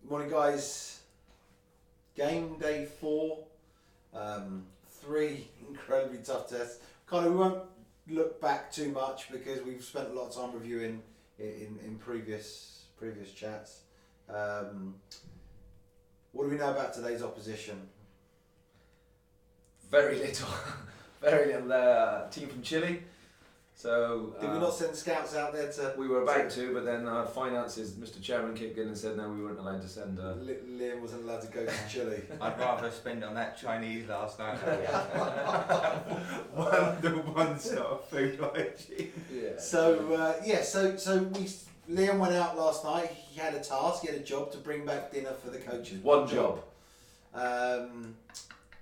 Morning, guys. Game day 4. 3 incredibly tough tests. We won't look back too much because we've spent a lot of time reviewing in previous chats. What do we know about today's opposition? Very little. Very little. Team from Chile. So did we not send scouts out there to? We were about to, but then finances, Mr. Chairman kicked in and said no, we weren't allowed to send. Liam wasn't allowed to go to Chile. I'd rather spend on that Chinese last night. one sort of food hygiene. Yeah. So Liam went out last night. He had a task. He had a job to bring back dinner for the coaches. One job.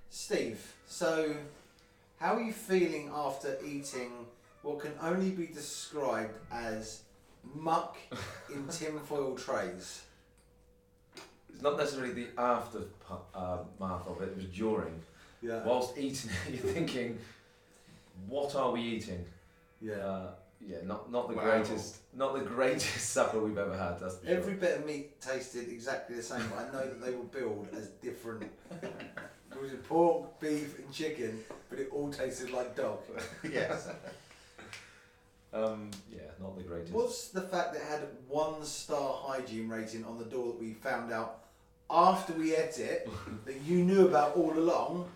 Steve. So, how are you feeling after eating what can only be described as muck in tinfoil trays? It's not necessarily the aftermath of it, it was during. Yeah. Whilst eating it, you're thinking, what are we eating? Yeah. Not the greatest supper we've ever had, that's for sure. Every bit of meat tasted exactly the same, but I know that they were billed as different. It was pork, beef and chicken, but it all tasted like dog. Yes. Not the greatest. What's the fact that it had 1-star hygiene rating on the door that we found out after we ate it that you knew about all along?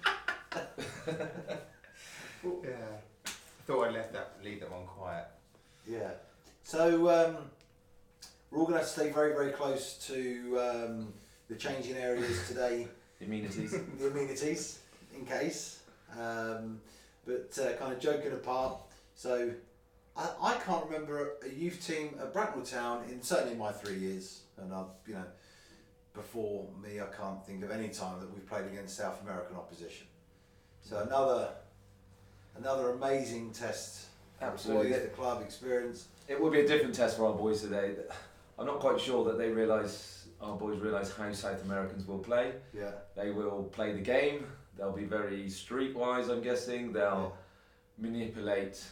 Yeah. I thought I'd leave that one quiet. Yeah. So we're all going to have to stay very, very close to the changing areas today. Amenities. The amenities, in case. But kind of joking apart. So I can't remember a youth team at Bracknell Town certainly in my 3 years, and before me, I can't think of any time that we've played against South American opposition. So another amazing test. Absolutely. Boys, the club experience. It will be a different test for our boys today. I'm not quite sure that our boys realise how South Americans will play. Yeah. They will play the game. They'll be very streetwise, I'm guessing. They'll manipulate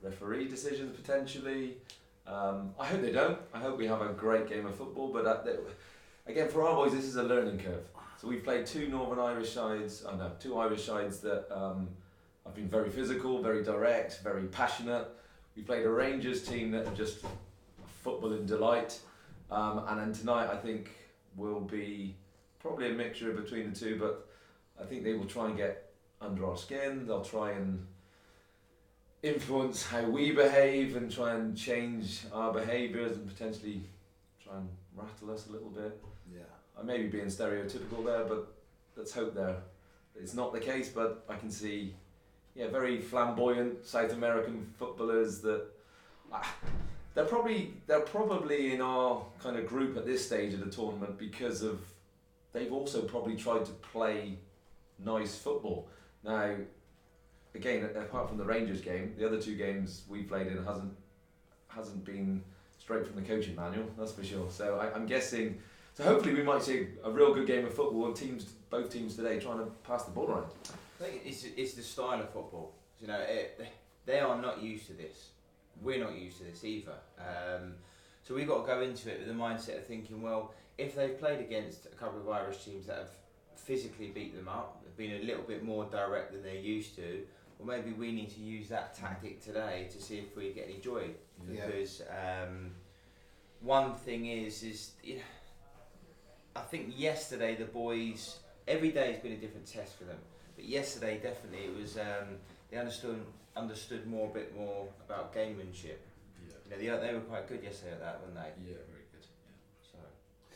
referee decisions potentially. I hope they don't. I hope we have a great game of football. But again, for our boys, this is a learning curve. So we've played two Irish sides that have been very physical, very direct, very passionate. We played a Rangers team that are just a footballing delight. And then tonight, I think, will be probably a mixture between the two. But I think they will try and get under our skin. They'll try and influence how we behave and try and change our behaviours and potentially try and rattle us a little bit. Yeah. I may be being stereotypical there, but let's hope it's not the case. But I can see, very flamboyant South American footballers that they're probably in our kind of group at this stage of the tournament because they've also probably tried to play nice football. Now, again, apart from the Rangers game, the other two games we played in hasn't been straight from the coaching manual, that's for sure. So I'm guessing. So hopefully we might see a real good game of football of both teams today trying to pass the ball around. I think it's the style of football. They are not used to this. We're not used to this either. So we've got to go into it with the mindset of thinking, well, if they've played against a couple of Irish teams that have physically beat them up, have been a little bit more direct than they're used to, well, maybe we need to use that tactic today to see if we get any joy. Yeah. Because one thing is I think yesterday the boys, every day has been a different test for them, but yesterday definitely it was they understood a bit more about gamemanship. Yeah. They were quite good yesterday at that, weren't they? Yeah, very